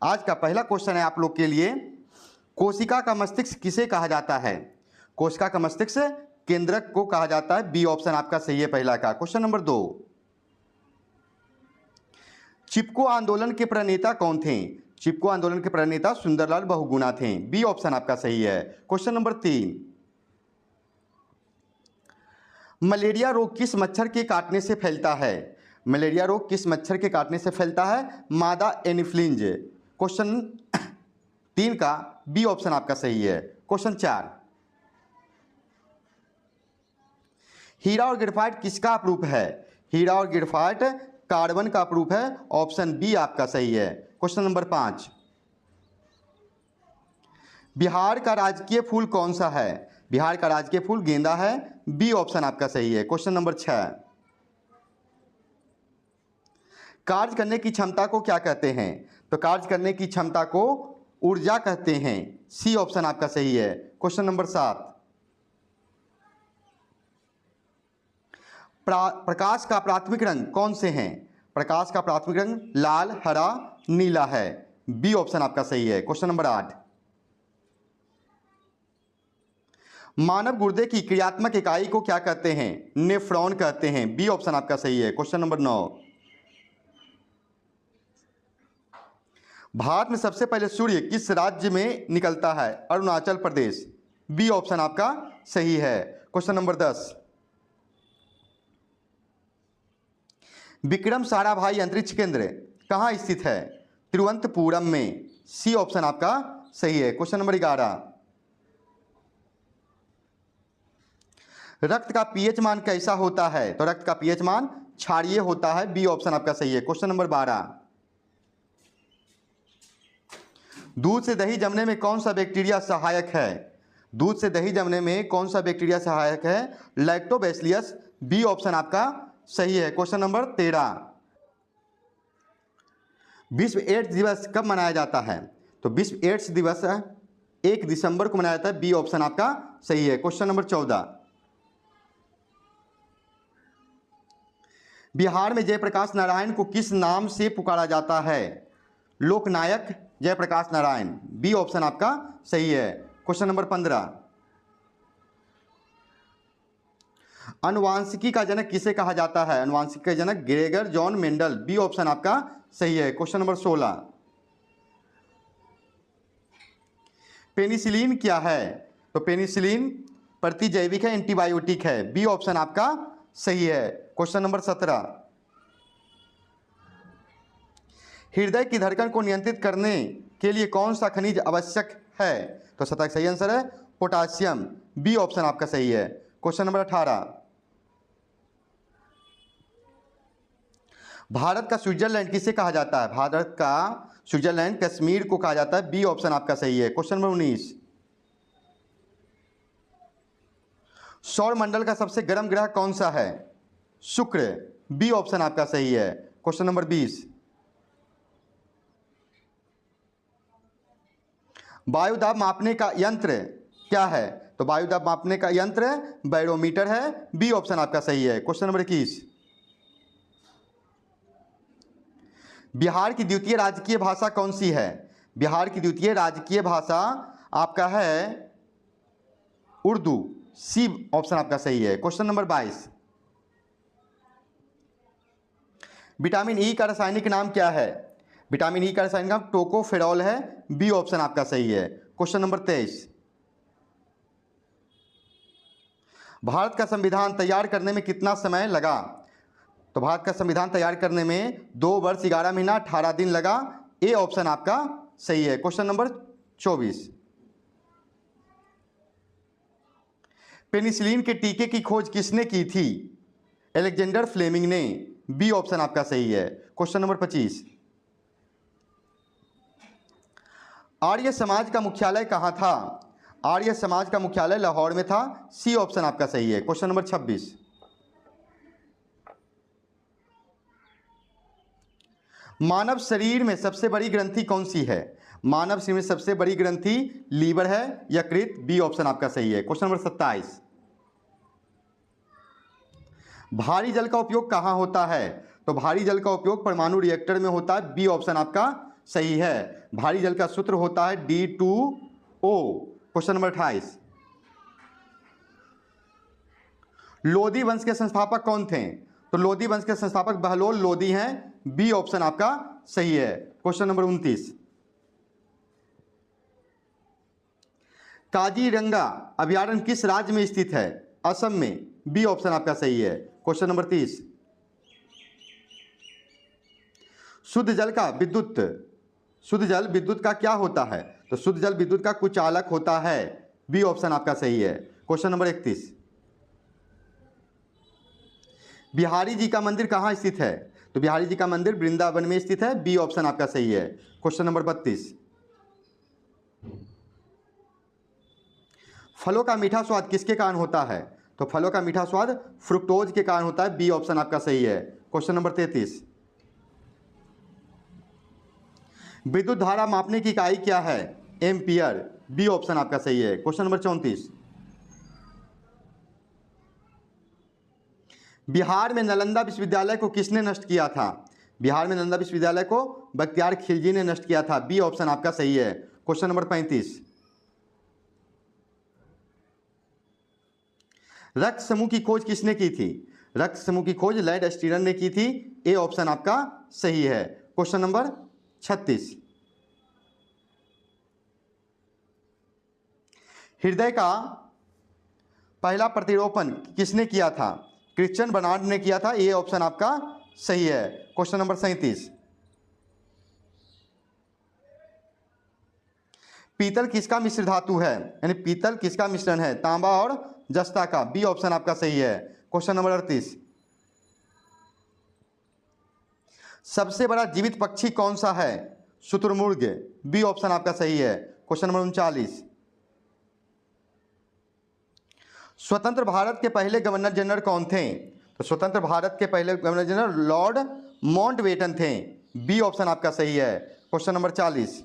आज का पहला क्वेश्चन है आप लोग के लिए, कोशिका का मस्तिष्क किसे कहा जाता है? कोशिका का मस्तिष्क केंद्रक को कहा जाता है। बी ऑप्शन आपका सही है पहला का। क्वेश्चन नंबर 2, चिपको आंदोलन के प्रणेता कौन थे? चिपको आंदोलन के प्रणेता सुंदरलाल बहुगुणा थे। बी ऑप्शन आपका सही है। क्वेश्चन नंबर 3, मलेरिया रोग किस मच्छर के काटने से फैलता है? मलेरिया रोग किस मच्छर के काटने से फैलता है? मादा एनिफ्लुएंजा। क्वेश्चन 3 का बी ऑप्शन आपका सही है। क्वेश्चन 4, हीरा और ग्रेफाइट किसका अपरूप है? हीरा और ग्रेफाइट कार्बन का अपरूप है। ऑप्शन बी आपका सही है। क्वेश्चन नंबर 5, बिहार का राजकीय फूल कौन सा है? बिहार का राजकीय फूल गेंदा है। बी ऑप्शन आपका सही है। क्वेश्चन नंबर 6, कार्य करने की क्षमता को क्या कहते हैं? तो कार्य करने की क्षमता को ऊर्जा कहते हैं। सी ऑप्शन आपका सही है। क्वेश्चन नंबर 7, प्रकाश का प्राथमिक रंग कौन से हैं? प्रकाश का प्राथमिक रंग लाल, हरा, नीला है। बी ऑप्शन आपका सही है। क्वेश्चन नंबर 8, मानव गुर्दे की क्रियात्मक इकाई को क्या कहते हैं? नेफ्रॉन कहते हैं। बी ऑप्शन आपका सही है। क्वेश्चन नंबर 9, भारत में सबसे पहले सूर्य किस राज्य में निकलता है? अरुणाचल प्रदेश। बी ऑप्शन आपका सही है। क्वेश्चन नंबर 10, विक्रम साराभाई अंतरिक्ष केंद्र कहाँ स्थित है? तिरुवनंतपुरम में। सी ऑप्शन आपका सही है। क्वेश्चन नंबर 11, रक्त का पीएच मान कैसा होता है? तो रक्त का पीएच मान क्षारीय होता है। बी ऑप्शन आपका सही है। क्वेश्चन नंबर 12, दूध से दही जमने में कौन सा बैक्टीरिया सहायक है? दूध से दही जमने में कौन सा बैक्टीरिया सहायक है? लैक्टोबैसिलस। बी ऑप्शन आपका सही है। क्वेश्चन नंबर 13, विश्व एड्स दिवस कब मनाया जाता है? तो विश्व एड्स दिवस 1 दिसंबर को मनाया जाता है। बी ऑप्शन आपका सही है। क्वेश्चन नंबर 14, बिहार में जयप्रकाश नारायण को किस नाम से पुकारा जाता है? लोकनायक जयप्रकाश नारायण। बी ऑप्शन आपका सही है। क्वेश्चन नंबर 15, अनुवांशिकी का जनक किसे कहा जाता है? अनुवांशिकी का जनक Gregor John Mendel. B option आपका सही है। क्वेश्चन नंबर 16, पेनिसिलिन क्या है? तो पेनिसिलिन प्रतिजैविक है, एंटीबायोटिक है। बी ऑप्शन आपका सही है। क्वेश्चन नंबर 17, हृदय की धड़कन को नियंत्रित करने के लिए कौन सा खनिज आवश्यक है? तो सही आंसर है पोटासियम। बी ऑप्शन आपका सही है। क्वेश्चन नंबर 18, भारत का स्विट्जरलैंड किसे कहा जाता है? भारत का स्विट्जरलैंड कश्मीर को कहा जाता है। बी ऑप्शन आपका सही है। क्वेश्चन नंबर 19, सौर मंडल का सबसे गर्म ग्रह कौन सा है? शुक्र। बी ऑप्शन आपका सही है। क्वेश्चन नंबर 20, वायुदाब मापने का यंत्र क्या है? तो वायुदाब मापने का यंत्र बैरोमीटर है। बी ऑप्शन आपका सही है। क्वेश्चन नंबर 21, बिहार की द्वितीय राजकीय भाषा कौन सी है? बिहार की द्वितीय राजकीय भाषा आपका है उर्दू। सी ऑप्शन आपका सही है। क्वेश्चन नंबर 22, विटामिन ई का रासायनिक नाम क्या है? विटामिन ई का रासायनिक नाम टोकोफेरॉल है। बी ऑप्शन आपका सही है। क्वेश्चन नंबर 23, भारत का संविधान तैयार करने में कितना समय लगा? तो भारत का संविधान तैयार करने में 2 वर्ष 11 महीना 18 दिन लगा। ए ऑप्शन आपका सही है। क्वेश्चन नंबर 24, पेनिसिलिन के टीके की खोज किसने की थी? अलेक्जेंडर फ्लेमिंग ने। बी ऑप्शन आपका सही है। क्वेश्चन नंबर 25, आर्य समाज का मुख्यालय कहाँ था? आर्य समाज का मुख्यालय लाहौर में था। सी ऑप्शन आपका सही है। क्वेश्चन नंबर 26, मानव शरीर में सबसे बड़ी ग्रंथि कौन सी है? मानव शरीर में सबसे बड़ी ग्रंथि लीवर है, यकृत। बी ऑप्शन आपका सही है। क्वेश्चन नंबर 27, भारी जल का उपयोग कहाँ होता है? तो भारी जल का उपयोग परमाणु रिएक्टर में होता है। बी ऑप्शन आपका सही है। भारी जल का सूत्र होता है D2O। क्वेश्चन नंबर 28, लोधी वंश के संस्थापक कौन थे? तो लोधी वंश के संस्थापक बहलोल लोधी हैं, बी ऑप्शन आपका सही है। क्वेश्चन नंबर 29, काजीरंगा अभयारण्य किस राज्य में स्थित है? असम में, बी ऑप्शन आपका सही है। क्वेश्चन नंबर 30, शुद्ध जल विद्युत का क्या होता है? तो शुद्ध जल विद्युत का कुचालक होता है, बी ऑप्शन आपका सही है। क्वेश्चन नंबर 31, बिहारी जी का मंदिर कहाँ स्थित है? तो बिहारी जी का मंदिर वृंदावन में स्थित है, बी ऑप्शन आपका सही है। क्वेश्चन नंबर 32, फलों का मीठा स्वाद किसके कारण होता है? तो फलों का मीठा स्वाद फ्रुक्टोज के कारण होता है, बी ऑप्शन आपका सही है। क्वेश्चन नंबर 33, विद्युत धारा मापने की इकाई क्या है? एम्पियर, बी ऑप्शन आपका सही है। क्वेश्चन नंबर 34, बिहार में नालंदा विश्वविद्यालय को किसने नष्ट किया था? बिहार में नालंदा विश्वविद्यालय को बख्तियार खिलजी ने नष्ट किया था, बी ऑप्शन आपका सही है। क्वेश्चन नंबर 35, रक्त समूह की खोज किसने की थी? रक्त समूह की खोज लैड स्टीरन ने की थी, ए ऑप्शन आपका सही है। क्वेश्चन नंबर 36, हृदय का पहला प्रतिरोपण किसने किया था? क्रिश्चियन बर्नार्ड ने किया था, ये ऑप्शन आपका सही है। क्वेश्चन नंबर 37, पीतल किसका मिश्र धातु है? यानी पीतल किसका मिश्रण है? तांबा और जस्ता का, बी ऑप्शन आपका सही है। क्वेश्चन नंबर 38, सबसे बड़ा जीवित पक्षी कौन सा है? शुतुरमुर्ग, बी ऑप्शन आपका सही है। क्वेश्चन नंबर 39, स्वतंत्र भारत के पहले गवर्नर जनरल कौन थे? तो स्वतंत्र भारत के पहले गवर्नर जनरल लॉर्ड माउंटबेटन थे, बी ऑप्शन आपका सही है। क्वेश्चन नंबर 40,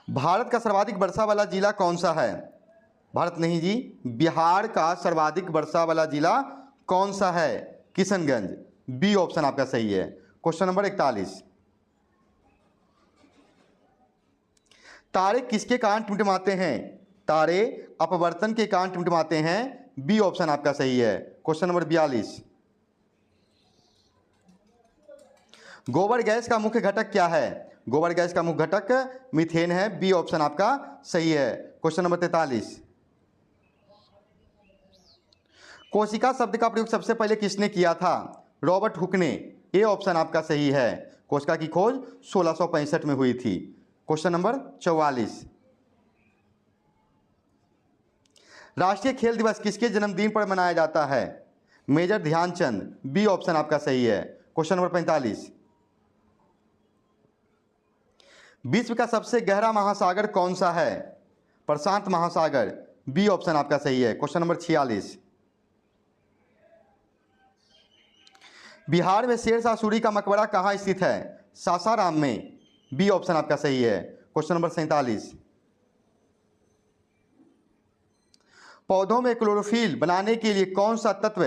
भारत का सर्वाधिक वर्षा वाला जिला कौन सा है? भारत नहीं जी, बिहार का सर्वाधिक वर्षा वाला जिला कौन सा है? किशनगंज, बी ऑप्शन आपका सही है। क्वेश्चन नंबर 41, तारे किसके कारण टिमटिमाते हैं? तारे अपवर्तन के कारण टिमटिमाते हैं, बी ऑप्शन आपका सही है। क्वेश्चन नंबर 42, गोबर गैस का मुख्य घटक क्या है? गोबर गैस का मुख्य घटक मीथेन है, बी ऑप्शन आपका सही है। क्वेश्चन नंबर 43, कोशिका शब्द का प्रयोग सबसे पहले किसने किया था? रॉबर्ट हुक ने, ए ऑप्शन आपका सही है। कोशिका की खोज 1665 में हुई थी। क्वेश्चन नंबर 44, राष्ट्रीय खेल दिवस किसके जन्मदिन पर मनाया जाता है? मेजर ध्यानचंद, बी ऑप्शन आपका सही है। क्वेश्चन नंबर 45, विश्व का सबसे गहरा महासागर कौन सा है? प्रशांत महासागर, बी ऑप्शन आपका सही है। क्वेश्चन नंबर 46, बिहार में शेरशाह सूरी का मकबरा कहाँ स्थित है? सासाराम में, बी ऑप्शन आपका सही है। क्वेश्चन नंबर 47, पौधों में क्लोरोफिल बनाने के लिए कौन सा तत्व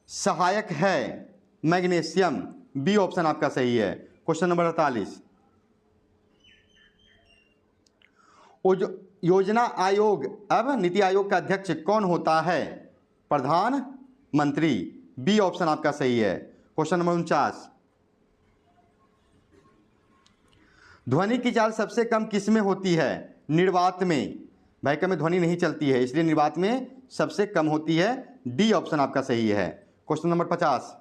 सहायक है? मैग्नीशियम, बी ऑप्शन आपका सही है। क्वेश्चन नंबर 48, योजना आयोग अब नीति आयोग का अध्यक्ष कौन होता है? प्रधानमंत्री, बी ऑप्शन आपका सही है। क्वेश्चन नंबर 49, ध्वनि की चाल सबसे कम किस में होती है? निर्वात में। वैक्यूम में ध्वनि नहीं चलती है, इसलिए निर्वात में सबसे कम होती है, डी ऑप्शन आपका सही है। क्वेश्चन नंबर 50,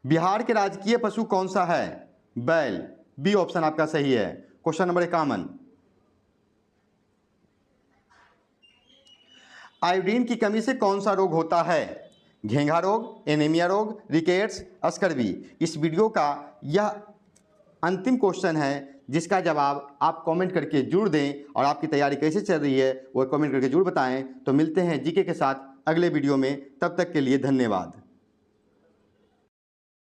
बिहार के राजकीय पशु कौन सा है? बैल, बी ऑप्शन आपका सही है। क्वेश्चन नंबर 51, आयोडीन की कमी से कौन सा रोग होता है? घेंघा रोग, एनीमिया रोग, रिकेट्स, स्कर्वी। इस वीडियो का यह अंतिम क्वेश्चन है जिसका जवाब आप कमेंट करके जरूर दें, और आपकी तैयारी कैसे चल रही है वो कमेंट करके जरूर बताएं। तो मिलते हैं जीके के साथ अगले वीडियो में, तब तक के लिए धन्यवाद।